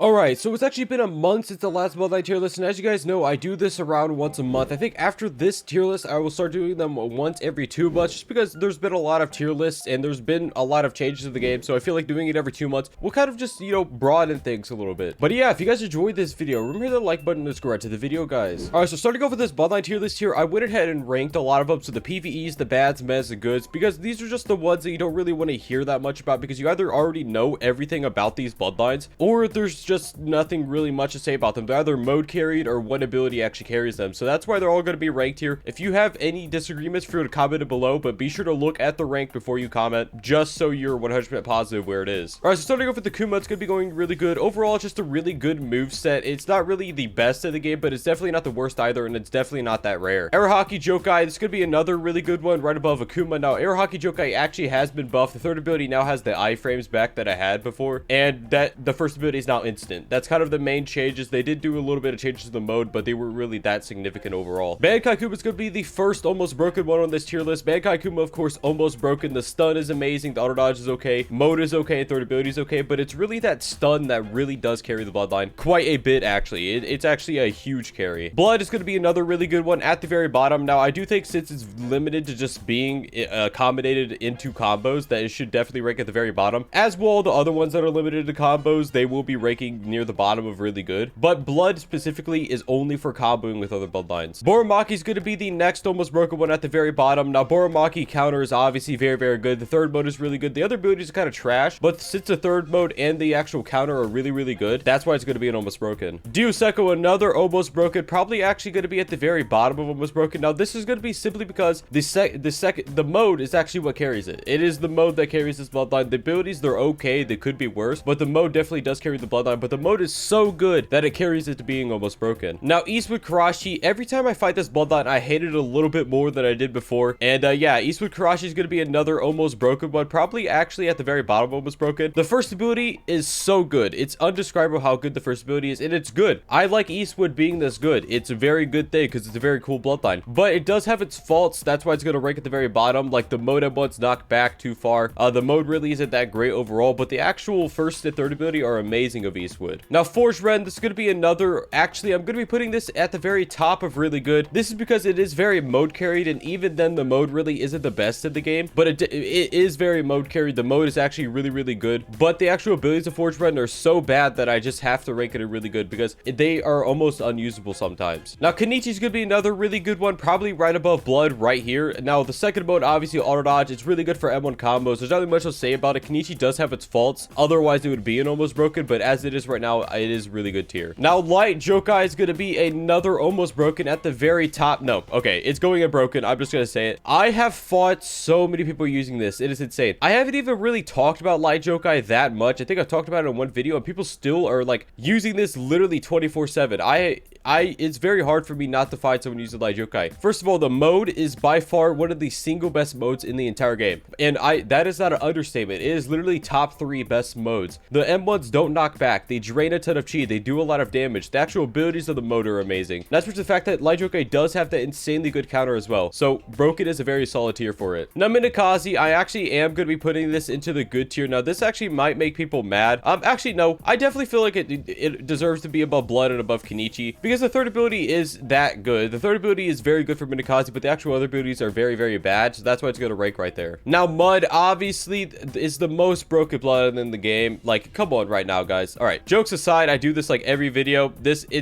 Alright, so it's actually been a month since the last Bloodline tier list, and as you guys know, I do this around once a month. I think after this tier list, I will start doing them once every 2 months, just because there's been a lot of tier lists, and there's been a lot of changes to the game, so I feel like doing it every 2 months will kind of just, broaden things a little bit. But yeah, if you guys enjoyed this video, remember to hit the like button and subscribe to the video, guys. Alright, so starting off with this Bloodline tier list here, I went ahead and ranked a lot of them, so the PvEs, the bads, mez, the goods, because these are just the ones that you don't really want to hear that much about, because you either already know everything about these bloodlines, or there's just nothing really much to say about them. They're either mode carried or one ability actually carries them, so that's why they're all going to be ranked here. If you have any disagreements, feel free to comment it below, but be sure to look at the rank before you comment, just so you're 100% positive where it is. All right, so starting off with the Kuma, it's going to be going really good. Overall, it's just a really good move set. It's not really the best of the game, but it's definitely not the worst either, and it's definitely not that rare. Arahaki Jokai, this is going to be another really good one right above Akuma. Now, Arahaki Jokai actually has been buffed. The third ability now has the iframes back that I had before, and that the first ability is now instant. That's kind of the main changes. They did do a little bit of changes to the mode, but they were really that significant overall. Bankai Kuma is going to be the first almost broken one on this tier list. Bankai Kuma, of course, almost broken. The stun is amazing. The auto dodge is okay. Mode is okay. And third ability is okay, but it's really that stun that really does carry the bloodline quite a bit, actually. It's actually a huge carry. Blood is going to be another really good one at the very bottom. Now, I do think since it's limited to just being accommodated into combos, that it should definitely rank at the very bottom. As will all the other ones that are limited to combos, they will be ranking near the bottom of really good, but blood specifically is only for comboing with other bloodlines. Boромaki is going to be the next almost broken one at the very bottom. Now, Boромaki counter is obviously very good. The third mode is really good. The other abilities are kind of trash, but since the third mode and the actual counter are really good, that's why it's going to be an almost broken. Dioseko, another almost broken, probably actually going to be at the very bottom of almost broken. Now, this is going to be simply because the mode is actually what carries it. It is the mode that carries this bloodline. The abilities, they're okay. They could be worse, but the mode definitely does carry the bloodline. But the mode is so good that it carries it to being almost broken. Now, Eastwood Karashi, every time I fight this bloodline, I hate it a little bit more than I did before. And yeah, Eastwood Karashi is going to be another almost broken one, probably actually at the very bottom almost broken. The first ability is so good. It's undescribable how good the first ability is, and it's good. I like Eastwood being this good. It's a very good thing because it's a very cool bloodline, but it does have its faults. That's why it's going to rank at the very bottom. Like, the mode at once knocked back too far. The mode really isn't that great overall, but the actual first and third ability are amazing of Eastwood. Now, Forge Ren, this is going to be another, actually, I'm going to be putting this at the very top of really good. This is because it is very mode carried, and even then the mode really isn't the best in the game, but it is very mode carried. The mode is actually really good, but the actual abilities of Forge Ren are so bad that I just have to rank it a really good because they are almost unusable sometimes. Now, Kenichi is going to be another really good one, probably right above Blood right here. Now, the second mode, obviously auto dodge, it's really good for M1 combos. There's not really much to say about it. Kenichi does have its faults, otherwise it would be an almost broken, but as it is right now, it is really good tier. Now, Light Jokai is going to be another almost broken at the very top. No, okay, it's going at broken. I'm just going to say it. I have fought so many people using this. It is insane. I haven't even really talked about Light Jokai that much. I think I've talked about it in one video, and people still are like using this literally 24/7. It's very hard for me not to find someone using Light Jokai. First of all, the mode is by far one of the single best modes in the entire game, and that is not an understatement. It is literally top 3 best modes. The M1s don't knock back. They drain a ton of chi. They do a lot of damage. The actual abilities of the mode are amazing. That's for the fact that Light Jokai does have that insanely good counter as well, so broken is a very solid tier for it. Now, Minakaze, I actually am going to be putting this into the good tier. Now, this actually might make people mad. Actually, no, I definitely feel like it deserves to be above Blood and above Kenichi, because the third ability is that good. The third ability is very good for Minakaze, but the actual other abilities are very bad, so that's why it's going to rank right there. Now, Mud obviously is the most broken blood in the game. Like, come on right now, guys. All right, jokes aside, I do this like every video.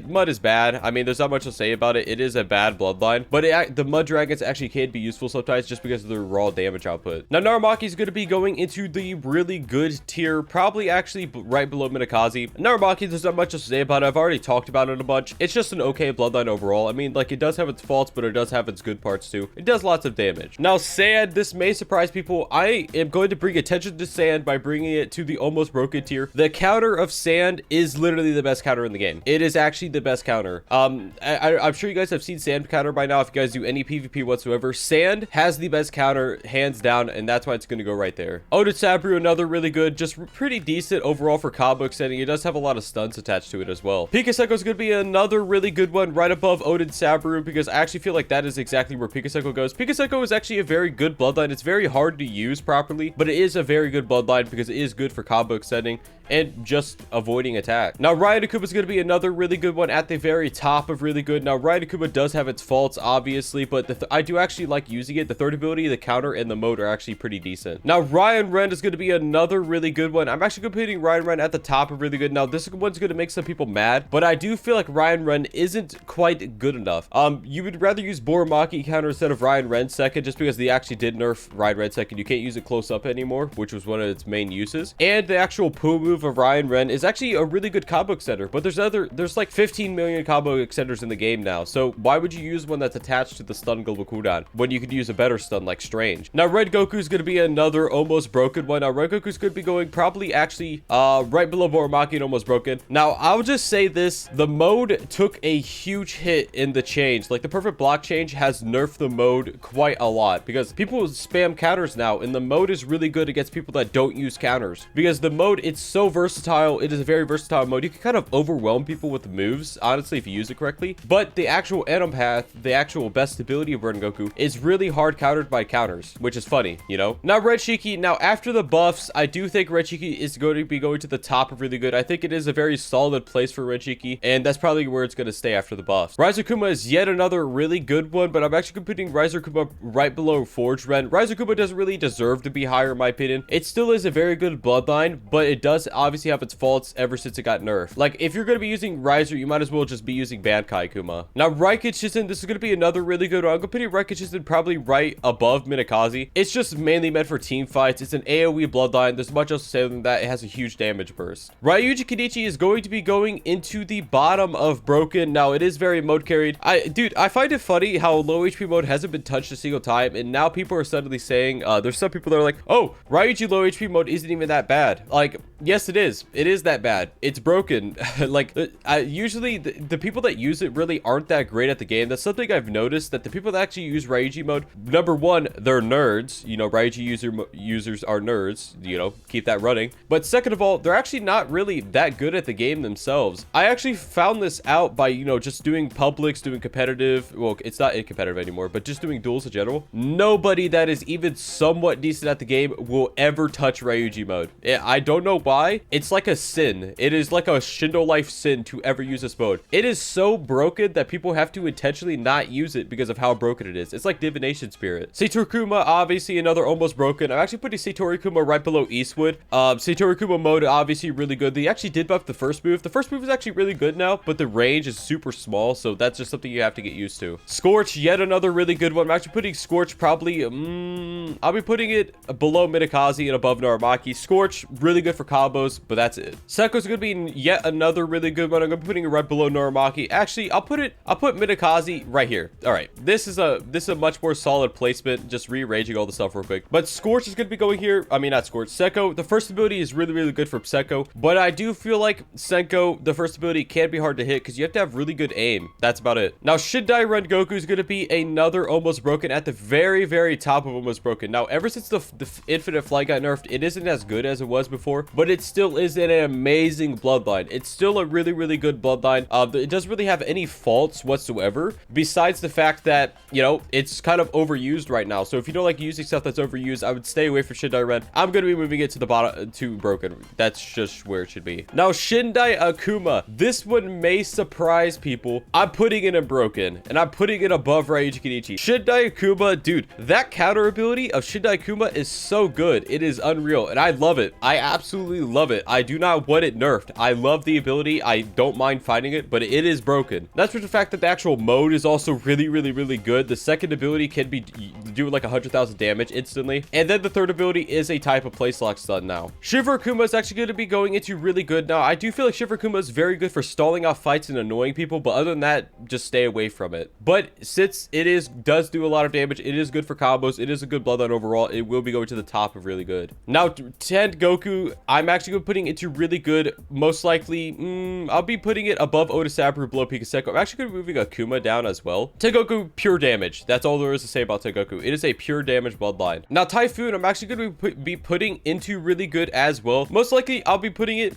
Mud is bad. I mean, there's not much to say about it. It is a bad bloodline, but the Mud Dragons actually can be useful sometimes just because of their raw damage output. Now, Naramaki is going to be going into the really good tier, probably actually right below Minakaze. Naramaki, there's not much to say about it. I've already talked about it a bunch. It's just an okay bloodline overall. I mean, like, it does have its faults, but it does have its good parts too. It does lots of damage. Now, Sand, this may surprise people. I am going to bring attention to Sand by bringing it to the almost broken tier. The counter of Sand is literally the best counter in the game. It is actually the best counter. I'm sure you guys have seen Sand counter by now if you guys do any PvP whatsoever. Sand has the best counter, hands down, and that's why it's going to go right there. Odin Sabru, another really good, just pretty decent overall for combo extending. It does have a lot of stunts attached to it as well. Pikaseko is going to be another really good one right above Odin Sabru, because I actually feel like that is exactly where Pikaseko goes. Pikaseko is actually a very good bloodline. It's very hard to use properly, but it is a very good bloodline because it is good for combo extending. and just avoiding attack. Now, Ryan Akuma is going to be another really good one at the very top of really good. Now, Ryan Akuma does have its faults, obviously, but I do actually like using it. The third ability, the counter, and the mode are actually pretty decent. Now, Ryan Ren is going to be another really good one. I'm actually putting Ryan Ren at the top of really good. Now, this one's going to make some people mad, but I do feel like Ryan Ren isn't quite good enough. You would rather use Boramaki counter instead of Ryan Ren second, just because they actually did nerf Ryan Ren second. You can't use it close up anymore, which was one of its main uses. And the actual Poo move of Ryan Ren is actually a really good combo extender, but there's like 15 million combo extenders in the game now. So why would you use one that's attached to the stun global cooldown when you could use a better stun like Strange? Now, Red Goku is going to be another almost broken one. Now, Red Goku is going to be going probably actually right below Boramaki and almost broken. Now, I'll just say this. The mode took a huge hit in the change. Like, the perfect block change has nerfed the mode quite a lot because people spam counters now, and the mode is really good against people that don't use counters because the mode, it's so versatile. It is a very versatile mode. You can kind of overwhelm people with the moves, honestly, if you use it correctly. But the actual Atom Path, the actual best ability of Red Goku, is really hard countered by counters, which is funny, you know? Now, Red Shiki, now after the buffs, I do think Red Shiki is going to be going to the top of really good. I think it is a very solid place for Red Shiki, and that's probably where it's going to stay after the buffs. Riser Kuma is yet another really good one, but I'm actually putting Riser Kuma right below Forge Ren. Riser Kuma doesn't really deserve to be higher in my opinion. It still is a very good bloodline, but it does obviously have its faults ever since it got nerfed. Like, if you're going to be using Riser, you might as well just be using Bankai Kuma. Now, Raikid Shisen, this is going to be another really good one. I'm going to put Raikid Shisen probably right above Minakaze. It's just mainly meant for team fights. It's an AoE bloodline. There's much else to say than that. It has a huge damage burst. Ryuji Kenichi is going to be going into the bottom of broken. Now, it is very mode carried. Dude, I find it funny how low HP mode hasn't been touched a single time, and now people are suddenly saying, there's some people that are like, oh, Ryuji low HP mode isn't even that bad. Like, yes, it is. It is that bad. It's broken. Like, usually the people that use it really aren't that great at the game. That's something I've noticed, that the people that actually use Ryuji mode, number one, they're nerds. You know, Ryuji users are nerds. You know, keep that running. But second of all, they're actually not really that good at the game themselves. I actually found this out by, you know, just doing publics, doing competitive. Well, it's not competitive anymore, but just doing duels in general. Nobody that is even somewhat decent at the game will ever touch Ryuji mode. I don't know why. It's like a sin. It is like a Shindo Life sin to ever use this mode. It is so broken that people have to intentionally not use it because of how broken it is. It's like Divination Spirit. Satori Kuma, obviously another almost broken. I'm actually putting Satori Kuma right below Eastwood. Satori Kuma mode, obviously really good. They actually did buff the first move. The first move is actually really good now, but the range is super small, so that's just something you have to get used to. Scorch, yet another really good one. I'm actually putting Scorch probably, I'll be putting it below Minakaze and above Naramaki. Scorch, really good for combos, but that's it. Sekko's gonna be yet another really good one. I'm gonna be putting it right below Naramaki. Actually, I'll put Minakaze right here. All right, this is a much more solid placement. Just rearranging all the stuff real quick. But Scorch is gonna be going here. I mean, not Scorch. Sekko, the first ability is really, really good for Sekko, but I do feel like Senko, the first ability, can be hard to hit because you have to have really good aim. That's about it. Now, Shindai Ren Goku is gonna be another almost broken at the very, very top of almost broken. Now, ever since the Infinite Flight got nerfed, it isn't as good as it was before, but it still is an amazing bloodline. It's still a really, really good bloodline. It doesn't really have any faults whatsoever, besides the fact that, you know, it's kind of overused right now. So if you don't like using stuff that's overused, I would stay away from Shindai Ren. I'm going to be moving it to the bottom, to broken. That's just where it should be. Now, Shindai Akuma. This one may surprise people. I'm putting it in broken, and I'm putting it above Ryuji Kenichi. Shindai Akuma, dude, that counter ability of Shindai Akuma is so good. It is unreal, and I love it. I absolutely love it. I do not want it nerfed. I love the ability. I don't mind fighting it, but it is broken. That's for the fact that the actual mode is also really, really, really good. The second ability can be doing like 100,000 damage instantly, and then the third ability is a type of place lock stun now. Shiver Akuma is actually going to be going into really good now. I do feel like Shiver Akuma is very good for stalling off fights and annoying people, but other than that, just stay away from it. But since it does do a lot of damage, it is good for combos. It is a good bloodline overall. It will be going to the top of really good. Now, Tengoku, I'm actually going to be putting it to really good. Most likely, I'll be putting it above Otisaburu, below Pikaseko. I'm actually going to be moving Akuma down as well. Tengoku, pure damage. That's all there is to say about Tengoku. It is a pure damage bloodline. Now, Typhoon, I'm actually going to be putting into really good as well. Most likely, I'll be putting it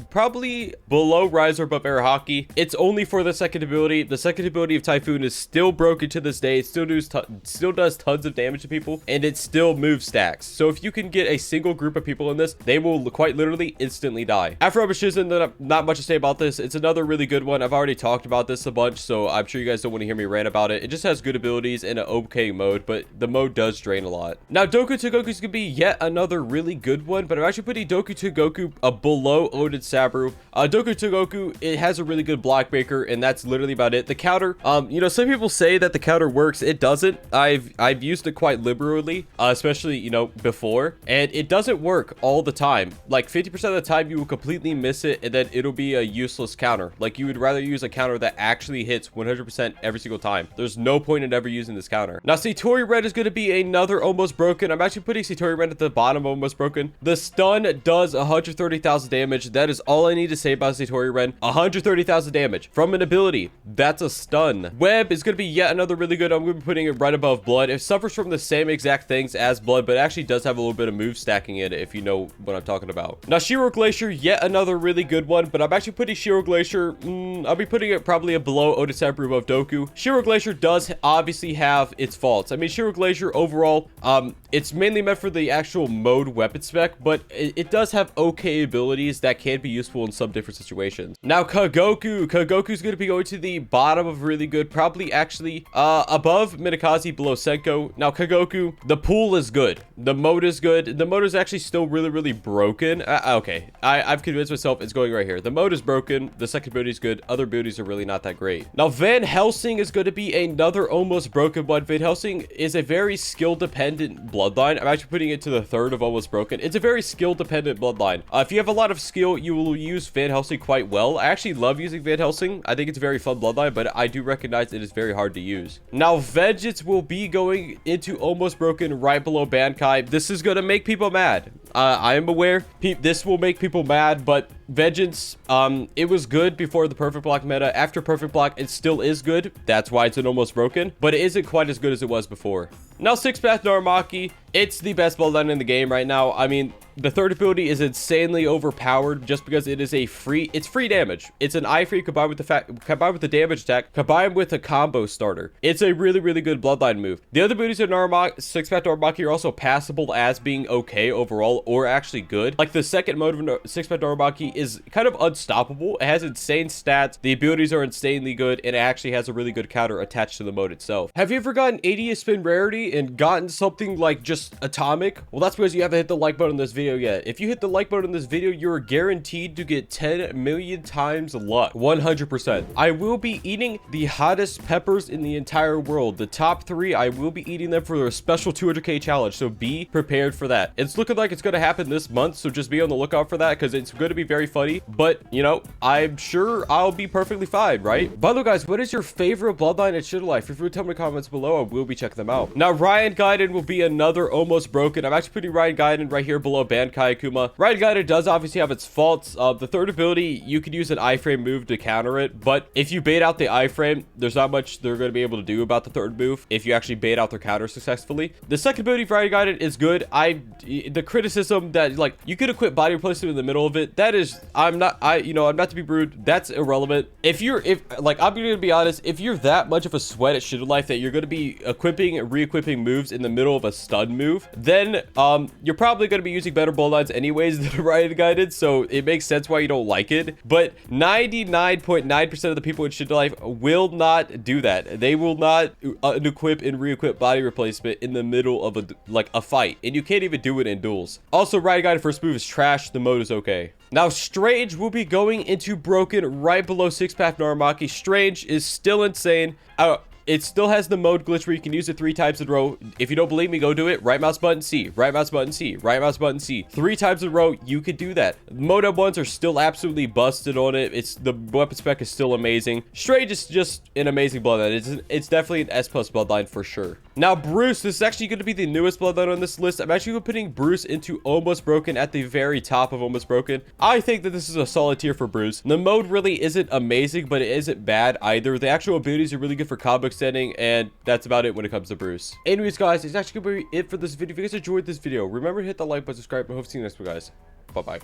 probably below Rise or above Arahaki. It's only for the second ability. The second ability of Typhoon is still broken to this day. It still does tons of damage to people, and it still moves stacks. So if you can get a single group of people in this, because they will quite literally instantly die. Afro Shizen, not much to say about this. It's another really good one. I've already talked about this a bunch, so I'm sure you guys don't want to hear me rant about it. It just has good abilities and an okay mode, but the mode does drain a lot. Now, Doku to Goku is going to be yet another really good one, but I'm actually putting Doku to Goku below Odin Saburo. Doku to Goku, it has a really good block breaker, and that's literally about it. The counter, you know, some people say that the counter works. It doesn't. I've used it quite liberally, especially, you know, before, and it doesn't work all the time. Like 50% of the time you will completely miss it, and then it'll be a useless counter. Like you would rather use a counter that actually hits 100% every single time. There's no point in ever using this counter. Now, Satori Red is going to be another almost broken. I'm actually putting Satori Red at the bottom of almost broken. The stun does 130,000 damage. That is all I need to say about Satori Red. 130,000 damage from an ability. That's a stun. Web is going to be yet another really good. I'm going to be putting it right above Blood. It suffers from the same exact things as Blood, but it actually does have a little bit of move stacking in it, if you know what I'm talking about. Now, Shiro Glacier, yet another really good one, but I'm actually putting Shiro Glacier, I'll be putting it probably below Odin Saburo, above Doku. Shiro Glacier does obviously have its faults. I mean, Shiro Glacier overall, it's mainly meant for the actual mode weapon spec, but it does have okay abilities that can be useful in some different situations. Now, Kagoku. Kagoku's going to be going to the bottom of really good, probably actually above Minakaze, below Senko. Now, Kagoku, the pool is good. The mode is good. The mode is actually still really, really broken. Okay, I've convinced myself it's going right here. The mode is broken. The second ability is good. Other abilities are really not that great. Now, Van Helsing is going to be another almost broken one. Van Helsing is a very skill-dependent bloodline. I'm actually putting it to the third of almost broken. It's a very skill-dependent bloodline. If you have a lot of skill, you will use Van Helsing quite well. I actually love using Van Helsing. I think it's a very fun bloodline, but I do recognize it is very hard to use. Now, Vengeance will be going into almost broken right below Bankai. This is going to make people mad. I am aware this will make people mad, but Vengeance, it was good before the Perfect Block meta. After Perfect Block, it still is good. That's why it's an almost broken, but it isn't quite as good as it was before. Now, Six Path Naramaki, it's the best bloodline in the game right now. I mean, the third ability is insanely overpowered just because it is it's free damage. It's an free combined with the damage attack, combined with a combo starter. It's a really, really good bloodline move. The other abilities of Six Path Naramaki are also passable as being okay overall, or actually good. Like the second mode of Six Path Naramaki is kind of unstoppable. It has insane stats. The abilities are insanely good, and it actually has a really good counter attached to the mode itself. Have you ever gotten 80th spin rarity and gotten something like just atomic? Well, that's because you haven't hit the like button on this video yet. If you hit the like button on this video, you're guaranteed to get 10 million times luck. 100%. I will be eating the hottest peppers in the entire world. The top 3, I will be eating them for a special 200k challenge, so be prepared for that. It's looking like it's going to happen this month, so just be on the lookout for that, because it's going to be very funny, but you know, I'm sure I'll be perfectly fine, right? By the way, guys, what is your favorite bloodline at Shindo Life? If you would tell me in the comments below, I will be checking them out. Now, Ryan Gaiden will be another almost broken. I'm actually putting Ryan Gaiden right here below Bankai Akuma. Ryan Gaiden does obviously have its faults. The third ability, you could use an iframe move to counter it, but if you bait out the iframe, there's not much they're going to be able to do about the third move if you actually bait out their counter successfully. The second ability for Ryan Gaiden is good. The criticism that, like, you could equip body replacement in the middle of it, that is, I'm not to be rude, that's irrelevant. I'm gonna be honest, if you're that much of a sweat at Shindo Life that you're gonna be equipping and re-equipping moves in the middle of a stun move, then you're probably gonna be using better bloodlines anyways than Ryan Gaiden, so it makes sense why you don't like it. But 99.9% of the people in Shindo Life will not do that. They will not equip and re-equip body replacement in the middle of a fight, and you can't even do it in duels. Also, Ryan Gaiden first move is trash. The mode is okay. Now, Strange will be going into broken right below Six Path Naramaki. Strange is still insane. It still has the mode glitch where you can use it 3 times in a row. If you don't believe me, go do it. Right mouse button C, right mouse button C, right mouse button C. 3 times in a row, you could do that. Mode up ones are still absolutely busted on it. The weapon spec is still amazing. Strange is just an amazing bloodline. It's definitely an S+ bloodline for sure. Now, Bruce, this is actually going to be the newest bloodline on this list. I'm actually putting Bruce into almost broken at the very top of almost broken. I think that this is a solid tier for Bruce. The mode really isn't amazing, but it isn't bad either. The actual abilities are really good for combo extending, and that's about it when it comes to Bruce. Anyways, guys, it's actually going to be it for this video. If you guys enjoyed this video, remember to hit the like button, subscribe, and hope to see you next one, guys. Bye-bye.